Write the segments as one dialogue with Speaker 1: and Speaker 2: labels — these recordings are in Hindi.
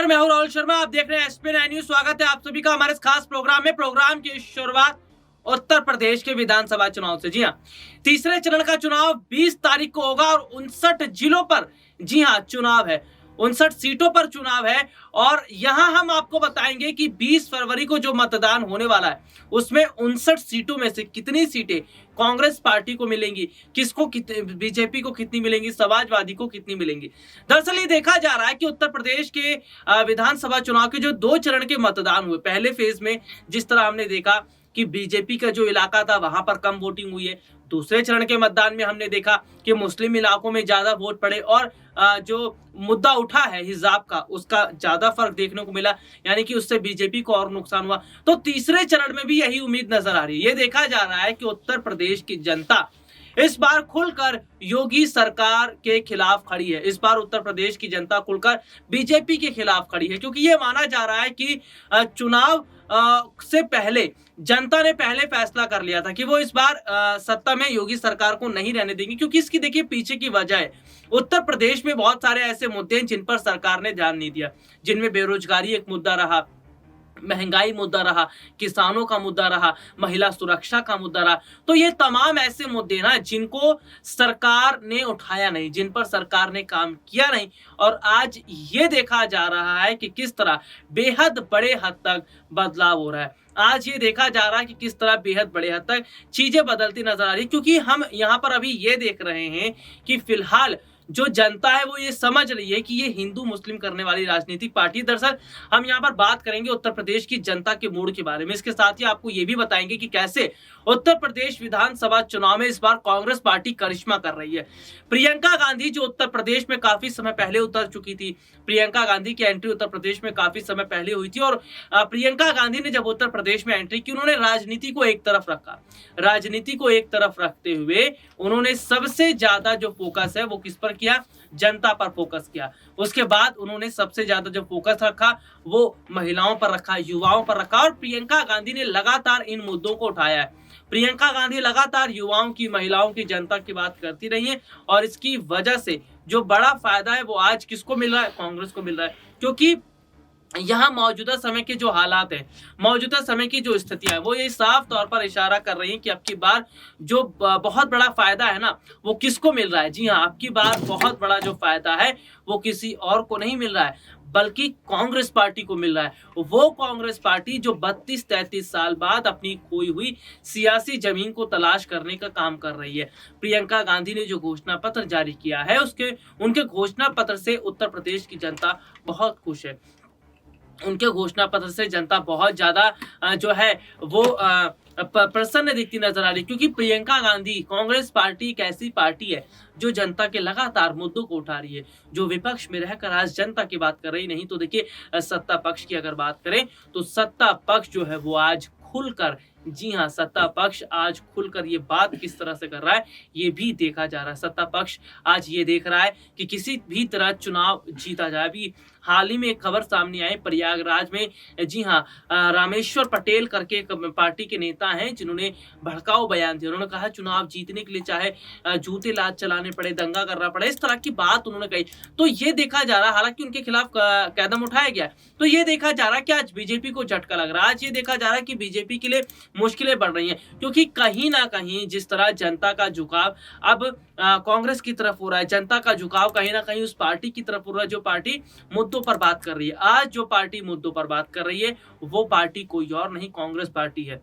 Speaker 1: नमस्कार, मैं हूं राहुल शर्मा। आप देख रहे हैं एसपी9 न्यूज। स्वागत है आप सभी का हमारे इस खास प्रोग्राम में। प्रोग्राम की शुरुआत उत्तर प्रदेश के विधानसभा चुनाव से। जी हां, तीसरे चरण का चुनाव 20 तारीख को होगा और 59 जिलों पर जी हां चुनाव है, 59 सीटों पर चुनाव है। और यहां हम आपको बताएंगे कि 20 फरवरी को जो मतदान होने वाला है उसमें 59 सीटों में से कितनी सीटें कांग्रेस पार्टी को मिलेंगी, किसको बीजेपी को कितनी मिलेंगी, समाजवादी को कितनी मिलेंगी। दरअसल ये देखा जा रहा है कि उत्तर प्रदेश के विधानसभा चुनाव के जो 2 चरण के मतदान हुए, पहले फेज में जिस तरह हमने देखा कि बीजेपी का जो इलाका था वहां पर कम वोटिंग हुई है। दूसरे चरण के मतदान में हमने देखा कि मुस्लिम इलाकों में ज्यादा वोट पड़े और जो मुद्दा उठा है हिजाब का, उसका ज्यादा फर्क देखने को मिला, यानी कि उससे बीजेपी को और नुकसान हुआ। तो तीसरे चरण में भी यही उम्मीद नजर आ रही है। ये देखा जा रहा है कि उत्तर प्रदेश की जनता इस बार खुलकर योगी सरकार के खिलाफ खड़ी है। इस बार उत्तर प्रदेश की जनता खुलकर बीजेपी के खिलाफ खड़ी है, क्योंकि ये माना जा रहा है कि चुनाव से पहले जनता ने पहले फैसला कर लिया था कि वो इस बार सत्ता में योगी सरकार को नहीं रहने देंगे। क्योंकि इसकी देखिए पीछे की वजह है, उत्तर प्रदेश में बहुत सारे ऐसे मुद्दे हैं जिन पर सरकार ने ध्यान नहीं दिया, जिनमें बेरोजगारी एक मुद्दा रहा, महंगाई मुद्दा रहा, किसानों का मुद्दा रहा, महिला सुरक्षा का मुद्दा रहा। तो ये तमाम ऐसे मुद्दे ना जिनको सरकार ने उठाया नहीं, जिन पर सरकार ने काम किया नहीं। और आज ये देखा जा रहा है कि किस तरह बेहद बड़े हद तक बदलाव हो रहा है। आज ये देखा जा रहा है कि किस तरह बेहद बड़े हद तक चीजें बदलती नजर आ रही, क्योंकि हम यहाँ पर अभी ये देख रहे हैं कि फिलहाल जो जनता है वो ये समझ रही है कि ये हिंदू मुस्लिम करने वाली राजनीतिक पार्टी। दरअसल हम यहाँ पर बात करेंगे उत्तर प्रदेश की जनता के मूड के बारे में। इसके साथ ही आपको ये भी बताएंगे कि कैसे उत्तर प्रदेश विधानसभा चुनाव में इस बार कांग्रेस पार्टी करिश्मा कर रही है। प्रियंका गांधी जो उत्तर प्रदेश में काफी समय पहले उतर चुकी थी, प्रियंका गांधी की एंट्री उत्तर प्रदेश में काफी समय पहले हुई थी। और प्रियंका गांधी ने जब उत्तर प्रदेश में एंट्री की, उन्होंने राजनीति को एक तरफ रखा। राजनीति को एक तरफ रखते हुए उन्होंने सबसे ज्यादा जो फोकस है वो किस पर किया, जनता पर फोकस किया। उसके बाद उन्होंने सबसे ज्यादा जो फोकस रखा वो महिलाओं पर रखा, युवाओं पर रखा। और प्रियंका गांधी ने लगातार इन मुद्दों को उठाया है। प्रियंका गांधी लगातार युवाओं की, महिलाओं की, जनता की बात करती रही है। और इसकी वजह से जो बड़ा फायदा है वो आज किसको मिल रहा है, कांग्रेस को मिल रहा है। क्योंकि यहाँ मौजूदा समय के जो हालात हैं, मौजूदा समय की जो स्थितियां हैं, वो ये साफ तौर पर इशारा कर रही हैं कि अब की बार जो बहुत बड़ा फायदा है ना वो किसको मिल रहा है। जी हाँ, अब की बार बहुत बड़ा जो फायदा है वो किसी और को नहीं मिल रहा है, बल्कि कांग्रेस पार्टी को मिल रहा है। वो कांग्रेस पार्टी जो 32-33 साल बाद अपनी खोई हुई सियासी जमीन को तलाश करने का काम कर रही है। प्रियंका गांधी ने जो घोषणा पत्र जारी किया है उनके घोषणा पत्र से उत्तर प्रदेश की जनता बहुत खुश है। उनके घोषणा पत्र से जनता बहुत ज्यादा जो है वो प्रसन्न दिखती नजर आ रही, क्योंकि प्रियंका गांधी, कांग्रेस पार्टी एक ऐसी पार्टी है जो जनता के लगातार मुद्दों को उठा रही है, जो विपक्ष में रहकर आज जनता की बात कर रही। नहीं तो देखिए सत्ता पक्ष की अगर बात करें तो सत्ता पक्ष जो है वो आज खुलकर, जी हाँ, सत्ता पक्ष आज खुलकर ये बात किस तरह से कर रहा है ये भी देखा जा रहा है। सत्ता पक्ष आज ये देख रहा है कि किसी भी तरह चुनाव जीता जाए। अभी हाल ही में एक खबर सामने आई प्रयागराज में, जी हाँ, रामेश्वर पटेल करके एक पार्टी के नेता हैं जिन्होंने भड़काऊ बयान दिया। उन्होंने कहा चुनाव जीतने के लिए चाहे जूते लात चलाने पड़े, दंगा करना पड़े, इस तरह की बात उन्होंने कही। तो ये देखा जा रहा है, हालांकि उनके खिलाफ कदम उठाया गया, तो ये देखा जा रहा है कि आज बीजेपी को झटका लग रहा है। आज ये देखा जा रहा है कि बीजेपी के लिए मुश्किलें बढ़ रही हैं, क्योंकि कहीं ना कहीं जिस तरह जनता का झुकाव अब कांग्रेस की तरफ हो रहा है, जनता का झुकाव कहीं ना कहीं उस पार्टी की तरफ हो रहा है जो पार्टी मुद्दों पर बात कर रही है। आज जो पार्टी मुद्दों पर बात कर रही है वो पार्टी कोई और नहीं, कांग्रेस पार्टी है।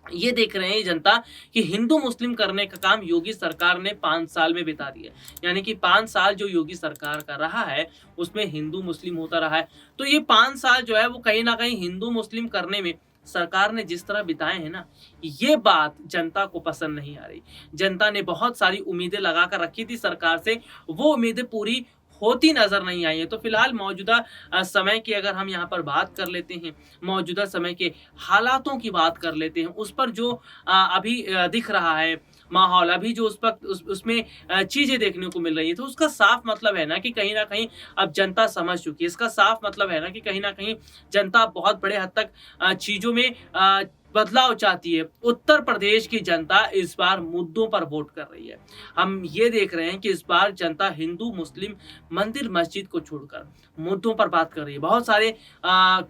Speaker 1: ये देख रहे हैं जनता कि हिंदू मुस्लिम करने का काम योगी सरकार ने 5 साल में बिता दिया, यानी कि 5 साल जो योगी सरकार का रहा है उसमें हिंदू मुस्लिम होता रहा है। तो ये 5 साल जो है वो कहीं ना कहीं हिंदू मुस्लिम करने में सरकार ने जिस तरह बिताए हैं ना, ये बात जनता को पसंद नहीं आ रही। जनता ने बहुत सारी उम्मीदें लगाकर रखी थी सरकार से, वो उम्मीदें पूरी होती नजर नहीं आई है। तो फिलहाल मौजूदा समय की अगर हम यहाँ पर बात कर लेते हैं, मौजूदा समय के हालातों की बात कर लेते हैं, उस पर जो अभी दिख रहा है माहौल, अभी जो उस वक्त उसमें चीजें देखने को मिल रही है, तो उसका साफ मतलब है ना कि कहीं ना कहीं अब जनता समझ चुकी है। इसका साफ मतलब है ना कि कहीं ना कहीं जनता बहुत बड़े हद तक चीजों में बदलाव चाहती है। उत्तर प्रदेश की जनता इस बार मुद्दों पर वोट कर रही है। हम ये देख रहे हैं कि इस बार जनता हिंदू, मुस्लिम, मंदिर, मस्जिद को छोड़कर मुद्दों पर बात कर रही है। बहुत सारे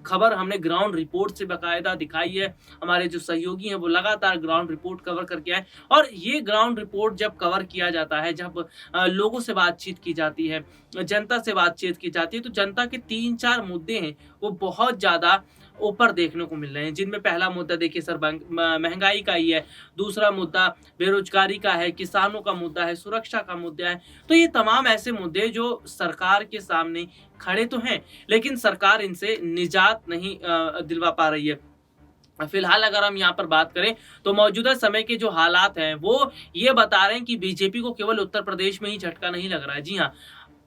Speaker 1: खबर हमने ग्राउंड रिपोर्ट से बाकायदा दिखाई है। हमारे जो सहयोगी हैं वो लगातार ग्राउंड रिपोर्ट कवर करके आए और ये ग्राउंड रिपोर्ट जब कवर किया जाता है, जब लोगों से बातचीत की जाती है, जनता से बातचीत की जाती है, तो जनता के 3-4 मुद्दे हैं वो बहुत ज़्यादा ऊपर देखने को मिल रहे हैं। जिनमें पहला मुद्दा देखिए सर महंगाई का ही है, दूसरा मुद्दा बेरोजगारी का है, किसानों का मुद्दा है, सुरक्षा का मुद्दा है। तो ये तमाम ऐसे मुद्दे जो सरकार के सामने खड़े तो हैं, लेकिन सरकार इनसे निजात नहीं दिलवा पा रही है। फिलहाल अगर हम यहाँ पर बात करें तो मौजूदा समय के जो हालात हैं वो ये बता रहे हैं कि बीजेपी को केवल उत्तर प्रदेश में ही झटका नहीं लग रहा है। जी हाँ,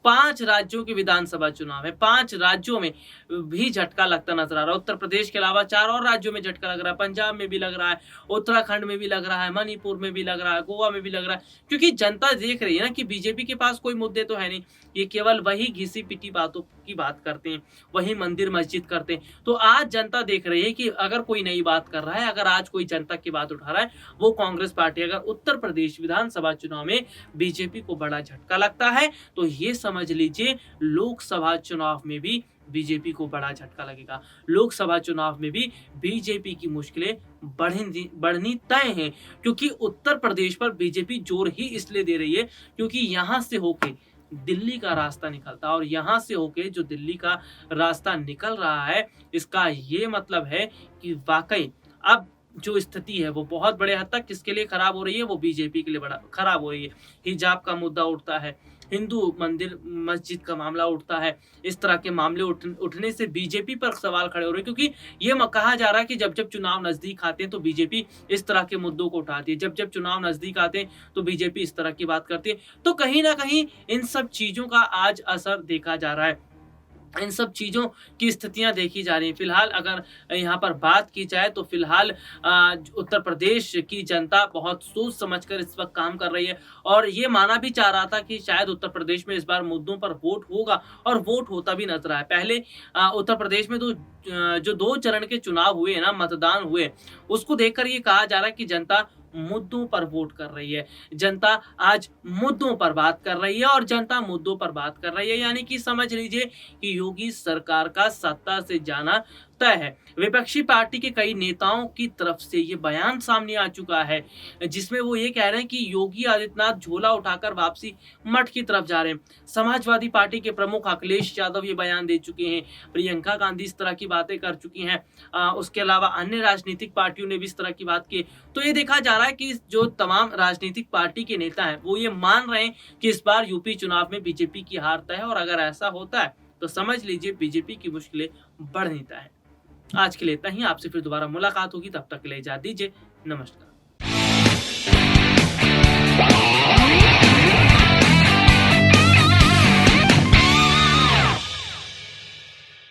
Speaker 1: 5 राज्यों के विधानसभा चुनाव है, 5 राज्यों में भी झटका लगता नजर आ रहा है। उत्तर प्रदेश के अलावा 4 और राज्यों में झटका लग रहा है, पंजाब में भी लग रहा है, उत्तराखंड में भी लग रहा है, मणिपुर में भी लग रहा है, गोवा में भी लग रहा है। क्योंकि जनता देख रही है ना कि बीजेपी के पास कोई मुद्दे तो है नहीं, ये केवल वही घिसी-पिटी बातों की बात करते हैं, वही मंदिर मस्जिद करते हैं। तो आज जनता देख रही है कि अगर कोई नई बात कर रहा है, अगर आज कोई जनता की बात उठा रहा है, वो कांग्रेस पार्टी। अगर उत्तर प्रदेश विधानसभा चुनाव में बीजेपी को बड़ा झटका लगता है तो ये समझ लीजिए लोकसभा चुनाव में भी बीजेपी को बड़ा झटका लगेगा। लोकसभा चुनाव में भी बीजेपी की मुश्किलें बढ़नी तय हैं, क्योंकि उत्तर प्रदेश पर बीजेपी जोर ही इसलिए दे रही है क्योंकि यहां से होके दिल्ली का रास्ता निकलता है और यहां से होके जो दिल्ली का रास्ता निकल रहा है, इसका ये मतलब है कि वाकई अब जो स्थिति है वो बहुत बड़े हद तक किसके लिए खराब हो रही है, वो बीजेपी के लिए बड़ा खराब हो रही है। हिजाब का मुद्दा उठता है, हिंदू मंदिर मस्जिद का मामला उठता है। इस तरह के मामले उठने से बीजेपी पर सवाल खड़े हो रहे हैं, क्योंकि ये कहा जा रहा है कि जब जब चुनाव नजदीक आते हैं तो बीजेपी इस तरह के मुद्दों को उठाती है, जब जब चुनाव नजदीक आते हैं तो बीजेपी इस तरह की बात करती है। तो कहीं ना कहीं इन सब चीजों का आज असर देखा जा रहा है, इन सब चीज़ों की स्थितियां देखी जा रही हैं। फिलहाल अगर यहाँ पर बात की जाए तो फिलहाल उत्तर प्रदेश की जनता बहुत सोच समझकर इस वक्त काम कर रही है और ये माना भी चाह रहा था कि शायद उत्तर प्रदेश में इस बार मुद्दों पर वोट होगा और वोट होता भी नजर आया। पहले उत्तर प्रदेश में तो जो 2 चरण के चुनाव हुए ना, मतदान हुए, उसको देखकर ये कहा जा रहा है कि जनता मुद्दों पर वोट कर रही है, जनता आज मुद्दों पर बात कर रही है और जनता मुद्दों पर बात कर रही है। यानी कि समझ लीजिए कि योगी सरकार का सत्ता से जाना तय है। विपक्षी पार्टी के कई नेताओं की तरफ से ये बयान सामने आ चुका है, जिसमें वो ये कह रहे हैं कि योगी आदित्यनाथ झोला उठाकर वापसी मठ की तरफ जा रहे हैं। समाजवादी पार्टी के प्रमुख अखिलेश यादव ये बयान दे चुके हैं, प्रियंका गांधी इस तरह की बातें कर चुकी हैं, उसके अलावा अन्य राजनीतिक पार्टियों ने भी इस तरह की बात की। तो ये देखा जा रहा है कि जो तमाम राजनीतिक पार्टी के नेता हैं वो ये मान रहे हैं कि इस बार यूपी चुनाव में बीजेपी की हार तय है और अगर ऐसा होता है तो समझ लीजिए बीजेपी की मुश्किलें बढ़नी तय है। आज के लिए इतना ही, आपसे फिर दोबारा मुलाकात होगी, तब तक के लिए इजाजत दीजिए, नमस्कार।